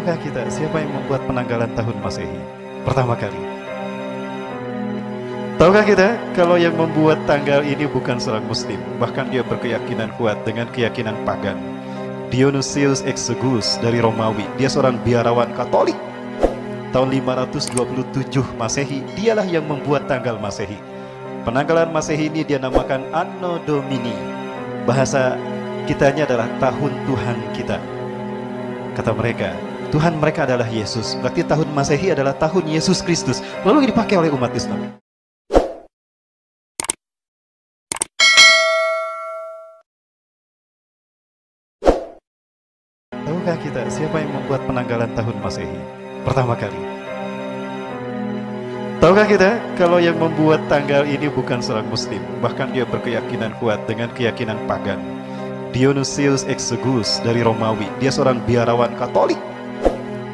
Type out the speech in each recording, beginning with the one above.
Tahukah kita siapa yang membuat penanggalan tahun Masehi pertama kali? Tahukah kita kalau yang membuat tanggal ini bukan seorang muslim, bahkan dia berkeyakinan kuat dengan keyakinan pagan. Dionysius Exiguus dari Romawi, dia seorang biarawan Katolik. Tahun 527 Masehi, dialah yang membuat tanggal Masehi. Penanggalan Masehi ini dia namakan Anno Domini. Bahasa kitanya adalah tahun Tuhan kita. Kata mereka, Tuhan mereka adalah Yesus. Berarti tahun Masehi adalah tahun Yesus Kristus. Lalu dipakai oleh umat Islam. Tahukah kita siapa yang membuat penanggalan tahun Masehi pertama kali? Tahukah kita kalau yang membuat tanggal ini bukan seorang muslim, bahkan dia berkeyakinan kuat dengan keyakinan pagan. Dionysius Exiguus dari Romawi, dia seorang biarawan Katolik.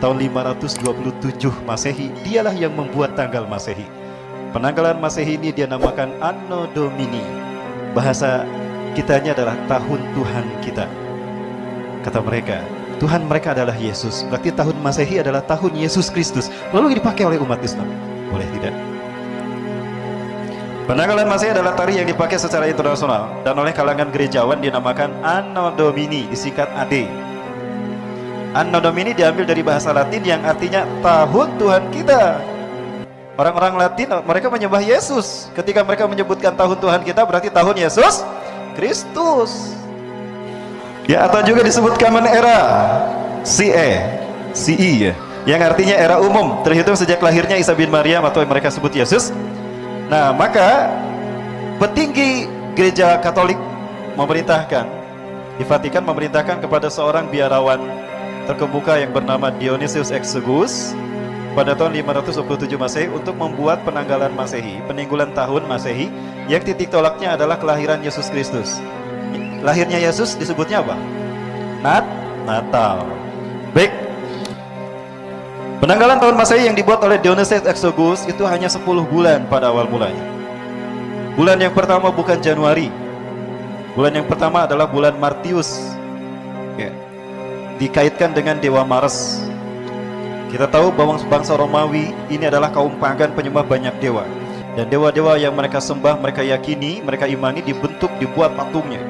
Tahun 527 Masehi, dialah yang membuat tanggal Masehi. Penanggalan Masehi ini dia namakan Anno Domini. Bahasa kitanya adalah tahun Tuhan kita. Kata mereka, Tuhan mereka adalah Yesus. Berarti tahun Masehi adalah tahun Yesus Kristus. Lalu dipakai oleh umat Islam. Boleh tidak? Penanggalan Masehi adalah tarikh yang dipakai secara internasional dan oleh kalangan gerejawan dinamakan Anno Domini, disingkat AD. Anno Domini diambil dari bahasa Latin yang artinya tahun Tuhan kita. Orang-orang Latin mereka menyembah Yesus. Ketika mereka menyebutkan tahun Tuhan kita, berarti tahun Yesus Kristus. Ya, atau juga disebut Common Era, CE ya, yang artinya era umum, terhitung sejak lahirnya Isa bin Maryam atau yang mereka sebut Yesus. Nah, maka petinggi gereja Katolik memerintahkan, di Vatikan memerintahkan kepada seorang biarawan terkemuka yang bernama Dionysius Exiguus pada tahun 527 Masehi untuk membuat penanggalan Masehi, peninggalan tahun Masehi, yang titik tolaknya adalah kelahiran Yesus Kristus. Lahirnya Yesus disebutnya apa? Natal. Baik. Penanggalan tahun Masehi yang dibuat oleh Dionysius Exiguus itu hanya 10 bulan pada awal mulanya. Bulan yang pertama bukan Januari. Bulan yang pertama adalah bulan Martius. Ya. Dikaitkan dengan dewa Mars. Kita tahu bahwa bangsa Romawi ini adalah kaum pagan penyembah banyak dewa. Dan dewa-dewa yang mereka sembah, mereka yakini, mereka imani dibentuk, dibuat patungnya.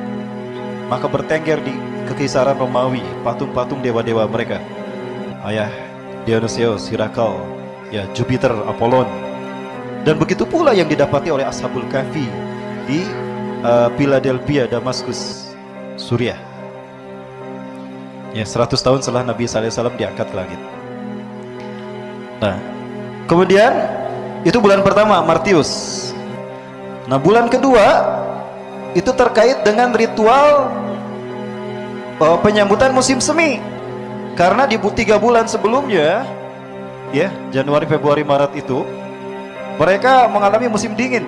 Maka bertengger di kekaisaran Romawi patung-patung dewa-dewa mereka. Ayah Dionysius, Herakles, ya Jupiter, Apollon. Dan begitu pula yang didapati oleh Ashabul Kahfi di Philadelphia, Damaskus, Suriah. Ya, 100 tahun setelah Nabi SAW diangkat ke langit. Nah, kemudian itu bulan pertama, Martius. Nah, bulan kedua itu terkait dengan ritual penyambutan musim semi. Karena di 3 bulan sebelumnya, ya, Januari, Februari, Maret itu mereka mengalami musim dingin.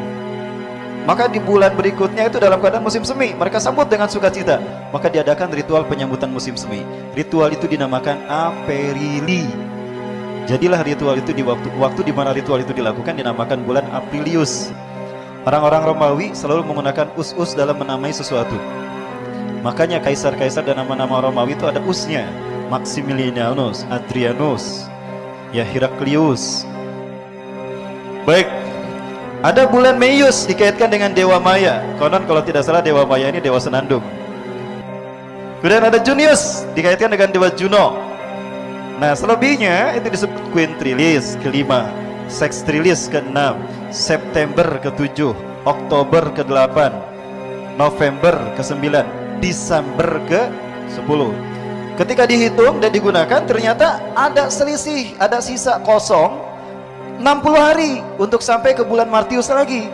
Maka di bulan berikutnya itu dalam keadaan musim semi, mereka sambut dengan sukacita. Maka diadakan ritual penyambutan musim semi. Ritual itu dinamakan Aperili. Jadilah ritual itu di waktu di mana ritual itu dilakukan dinamakan bulan Aprilius. Orang-orang Romawi selalu menggunakan us-us dalam menamai sesuatu. Makanya kaisar-kaisar dan nama-nama Romawi itu ada usnya. Maximilianus, Adrianus, ya Heraklius. Baik. Ada bulan Meius dikaitkan dengan dewa Maya. Konon kalau tidak salah dewa Maya ini dewa senandung. Kemudian ada Junius dikaitkan dengan dewa Juno. Nah, selebihnya itu disebut Quintrilis ke-5, Sextilis ke-6, September ke-7, Oktober ke-8, November ke-9, Desember ke-10. Ketika dihitung dan digunakan, ternyata ada selisih, ada sisa kosong 60 hari untuk sampai ke bulan Martius lagi.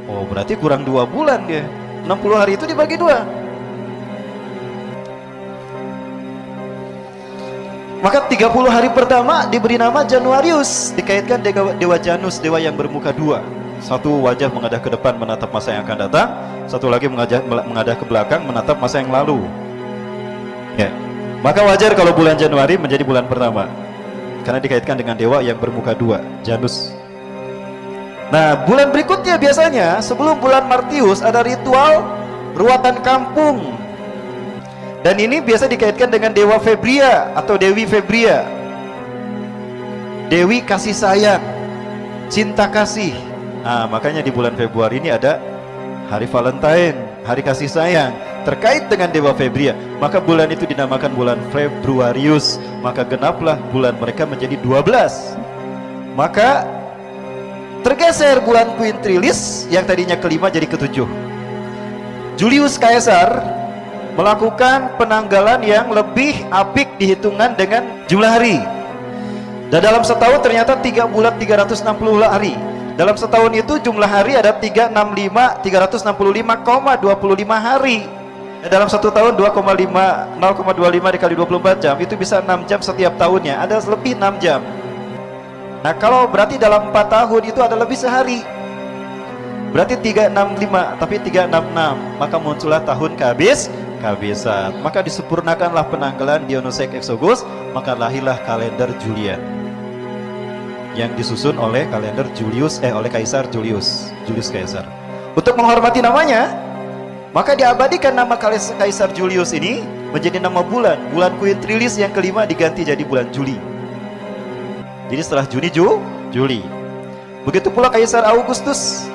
Oh, berarti kurang 2 bulan dia. 60 hari itu dibagi 2. Maka 30 hari pertama diberi nama Januarius, dikaitkan dewa Janus, dewa yang bermuka 2. Satu wajah menghadap ke depan menatap masa yang akan datang, satu lagi menghadap ke belakang menatap masa yang lalu. Ya. Maka wajar kalau bulan Januari menjadi bulan pertama, karena dikaitkan dengan dewa yang bermuka 2, Janus. Nah, bulan berikutnya biasanya sebelum bulan Martius ada ritual ruatan kampung. Dan ini biasa dikaitkan dengan Dewa Febria atau Dewi Febria. Dewi kasih sayang, cinta kasih. Nah, makanya di bulan Februari ini ada hari Valentine, hari kasih sayang, terkait dengan Dewa Febria. Maka bulan itu dinamakan bulan Februarius. Maka genaplah bulan mereka menjadi 12. Maka tergeser bulan Quintilis yang tadinya kelima jadi ketujuh. Julius Caesar melakukan penanggalan yang lebih apik dihitungan dengan jumlah hari. Dan dalam setahun ternyata 3 bulan 360 hari. Dalam setahun itu jumlah hari ada 365,25 hari. Dan dalam satu tahun 0,25 dikali 24 jam itu bisa 6 jam setiap tahunnya. Ada lebih 6 jam. Nah, kalau berarti dalam 4 tahun itu ada lebih sehari. Berarti 365, tapi 366. Maka muncullah tahun kehabisan. Maka disempurnakanlah penanggalan Dionysius Exogus, maka lahirlah kalender Julian yang disusun oleh kalender oleh Kaisar Julius Caesar. Untuk menghormati namanya, maka diabadikan nama Kaisar Julius ini menjadi nama bulan. Bulan Quintilis yang kelima diganti jadi bulan Juli. Jadi setelah Juni, Juli. Begitu pula Kaisar Augustus.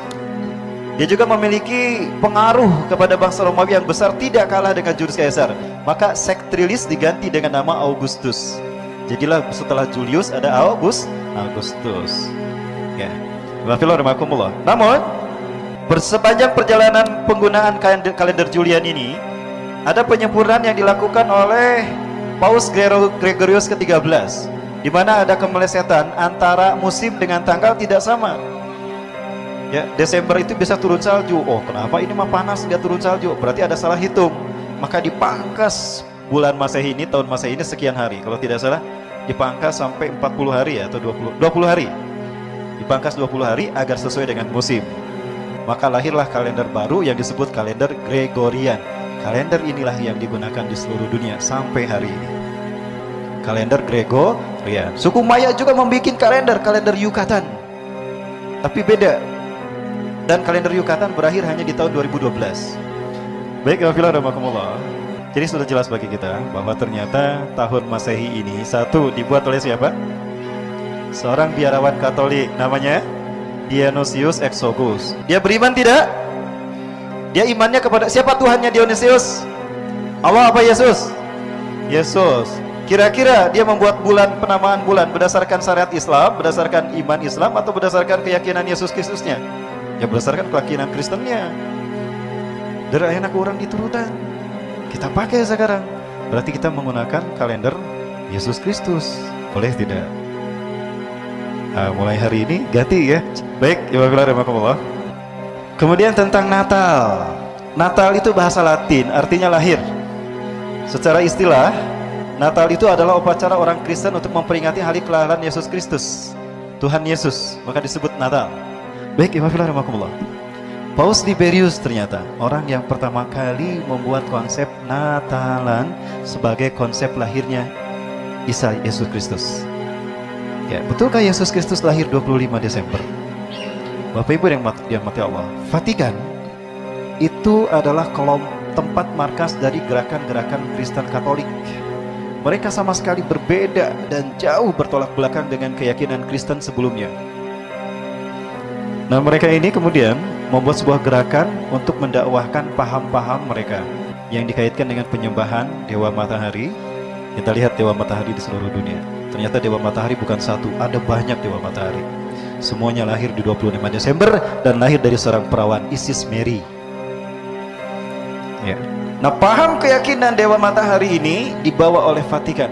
Dia juga memiliki pengaruh kepada bangsa Romawi yang besar, tidak kalah dengan Julius Caesar. Maka Sectrilis diganti dengan nama Augustus. Jadilah setelah Julius ada Augustus. Ya. Namun sepanjang perjalanan penggunaan kalender Julian ini, ada penyempurnaan yang dilakukan oleh Paus Gregorius ke-13, di mana ada kemelesetan antara musim dengan tanggal tidak sama. Ya, Desember itu bisa turun salju. Oh, kenapa ini mah panas nggak turun salju? Berarti ada salah hitung. Maka dipangkas bulan Masehi ini, tahun Masehi ini sekian hari. Kalau tidak salah, dipangkas sampai 40 hari atau 20 hari. Dipangkas 20 hari agar sesuai dengan musim. Maka lahirlah kalender baru yang disebut kalender Gregorian. Kalender inilah yang digunakan di seluruh dunia sampai hari ini. Kalender Gregorian. Suku Maya juga membuat kalender Yucatan. Tapi beda. Dan kalender Yucatan berakhir hanya di tahun 2012. Baik, Alhamdulillah. Jadi sudah jelas bagi kita bahwa ternyata tahun Masehi ini satu dibuat oleh siapa? Seorang biarawan Katolik, namanya Dionysius Exogus. Dia beriman tidak? Dia imannya kepada siapa Tuhannya Dionysius? Allah apa Yesus? Yesus. Kira-kira dia membuat penamaan bulan berdasarkan syariat Islam, berdasarkan iman Islam, atau berdasarkan keyakinan Yesus Kristusnya? Ya berdasarkan keyakinan Kristennya. Dari anak orang diturutan kita pakai sekarang. Berarti kita menggunakan kalender Yesus Kristus. Boleh tidak? Mulai hari ini ganti ya. Baik, Alhamdulillah. Kemudian tentang Natal. Natal itu bahasa Latin, artinya lahir. Secara istilah, Natal itu adalah upacara orang Kristen untuk memperingati hari kelahiran Yesus Kristus, Tuhan Yesus. Maka disebut Natal. Baik, Alhamdulillah. Paus Liberius ternyata orang yang pertama kali membuat konsep Natalan sebagai konsep lahirnya Isa Yesus Kristus. Ya, betulkah Yesus Kristus lahir 25 Desember? Bapak Ibu yang mati Allah, Vatikan itu adalah tempat markas dari gerakan-gerakan Kristen Katolik. Mereka sama sekali berbeda dan jauh bertolak belakang dengan keyakinan Kristen sebelumnya. Nah, mereka ini kemudian membuat sebuah gerakan untuk mendakwahkan paham-paham mereka yang dikaitkan dengan penyembahan Dewa Matahari. Kita lihat Dewa Matahari di seluruh dunia. Ternyata Dewa Matahari bukan satu, ada banyak Dewa Matahari. Semuanya lahir di 25 Desember dan lahir dari seorang perawan Isis Mary. Ya. Nah, paham keyakinan Dewa Matahari ini dibawa oleh Vatikan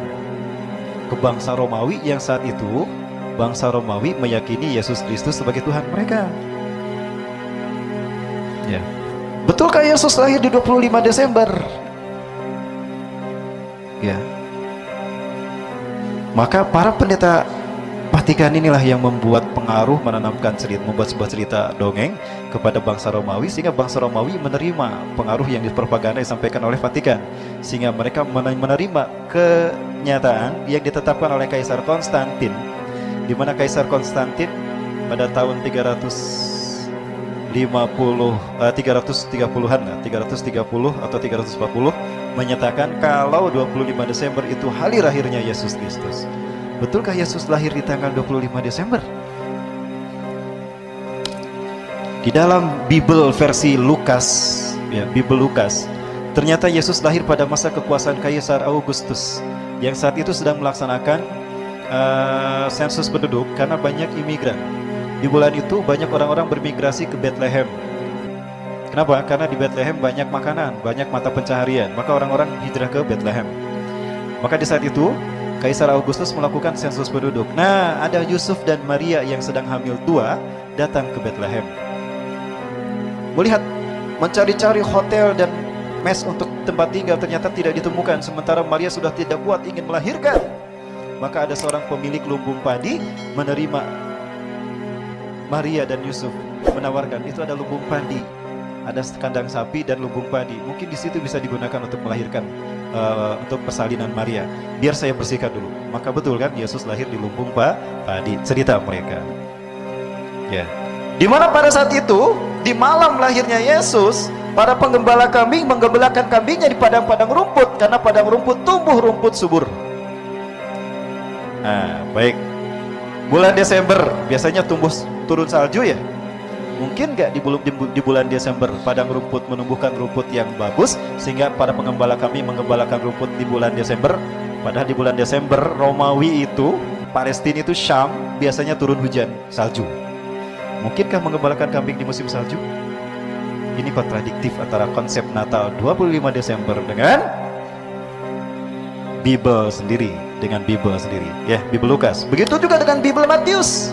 ke bangsa Romawi yang saat itu bangsa Romawi meyakini Yesus Kristus sebagai Tuhan mereka. Ya. Betulkah Yesus lahir di 25 Desember? Ya. Maka para pendeta Vatikan inilah yang membuat pengaruh, membuat sebuah cerita dongeng kepada bangsa Romawi, sehingga bangsa Romawi menerima pengaruh yang dipropaganda disampaikan oleh Vatikan, sehingga mereka menerima kenyataan yang ditetapkan oleh Kaisar Konstantin, di mana Kaisar Konstantin pada tahun 330 atau 340 menyatakan kalau 25 Desember itu hari lahirnya Yesus Kristus. Betulkah Yesus lahir di tanggal 25 Desember? Di dalam Bible versi Lukas, ya, Bible Lukas, ternyata Yesus lahir pada masa kekuasaan Kaisar Augustus yang saat itu sedang melaksanakan sensus penduduk karena banyak imigran. Di bulan itu banyak orang-orang bermigrasi ke Bethlehem. Kenapa? Karena di Bethlehem banyak makanan, banyak mata pencaharian, maka orang-orang hijrah ke Bethlehem. Maka di saat itu Kaisar Augustus melakukan sensus penduduk. Nah, ada Yusuf dan Maria yang sedang hamil tua datang ke Bethlehem. Melihat, mencari-cari hotel dan mes untuk tempat tinggal ternyata tidak ditemukan. Sementara Maria sudah tidak kuat ingin melahirkan. Maka ada seorang pemilik lumbung padi menerima Maria dan Yusuf, menawarkan, itu ada lumbung padi, ada kandang sapi dan lumbung padi. Mungkin di situ bisa digunakan untuk melahirkan, untuk persalinan Maria. Biar saya bersihkan dulu. Maka betul kan, Yesus lahir di lumbung padi. Cerita mereka. Ya. Dimana pada saat itu, di malam lahirnya Yesus, para penggembala kambing menggembalakan kambingnya di padang-padang rumput, karena padang rumput tumbuh rumput subur. Nah, baik. Bulan Desember biasanya turun salju ya. Mungkin nggak di bulan Desember padang rumput menumbuhkan rumput yang bagus sehingga para penggembala kami menggembalakan rumput di bulan Desember. Padahal di bulan Desember Romawi itu, Palestina itu, Syam, biasanya turun hujan salju. Mungkinkah menggembalakan kambing di musim salju? Ini kontradiktif antara konsep Natal 25 Desember dengan Bible sendiri, ya, Bible Lukas. Begitu juga dengan Bible Matius.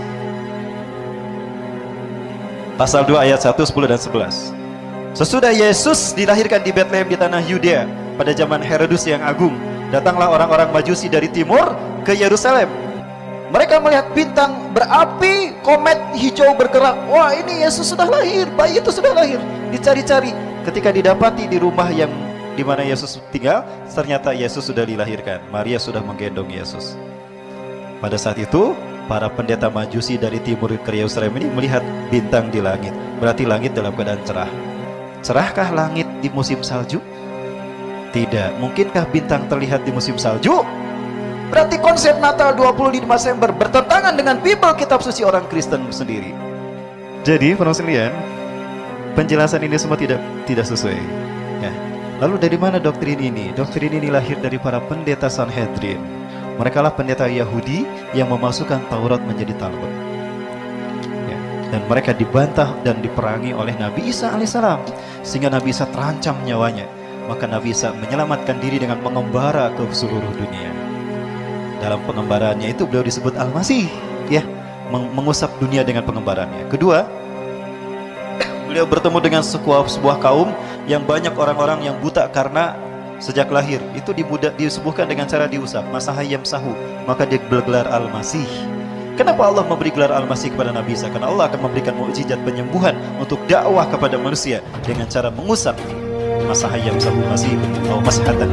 Pasal 2 ayat 1, 10 dan 11. Sesudah Yesus dilahirkan di Bethlehem di tanah Yudea pada zaman Herodus yang agung, datanglah orang-orang Majusi dari timur ke Yerusalem. Mereka melihat bintang berapi, komet hijau bergerak. Wah, ini Yesus sudah lahir, bayi itu sudah lahir. Dicari-cari, ketika didapati di rumah yang di mana Yesus tinggal, ternyata Yesus sudah dilahirkan. Maria sudah menggendong Yesus. Pada saat itu, para pendeta Majusi dari timur ke Yerusalem ini melihat bintang di langit. Berarti langit dalam keadaan cerah. Cerahkah langit di musim salju? Tidak. Mungkinkah bintang terlihat di musim salju? Berarti konsep Natal 25 Desember bertentangan dengan Bible, kitab suci orang Kristen sendiri. Jadi, penonton sekalian, penjelasan ini semua tidak sesuai. Ya. Lalu dari mana doktrin ini? Doktrin ini lahir dari para pendeta Sanhedrin. Mereka lah pendeta Yahudi yang memasukkan Taurat menjadi Talmud. Ya. Dan mereka dibantah dan diperangi oleh Nabi Isa alaihissalam, sehingga Nabi Isa terancam nyawanya. Maka Nabi Isa menyelamatkan diri dengan mengembara ke seluruh dunia. Dalam pengembaraannya itu beliau disebut Al-Masih, ya, mengusap dunia dengan pengembaraannya. Kedua, beliau bertemu dengan sebuah kaum yang banyak orang-orang yang buta karena sejak lahir itu disembuhkan dengan cara diusap, masahayam sahu, maka dia bergelar Al-Masih. Kenapa Allah memberi gelar Al-Masih kepada Nabi Isa? Karena Allah akan memberikan mukjizat penyembuhan untuk dakwah kepada manusia dengan cara mengusap masahayam sahu, masih atau masihatan.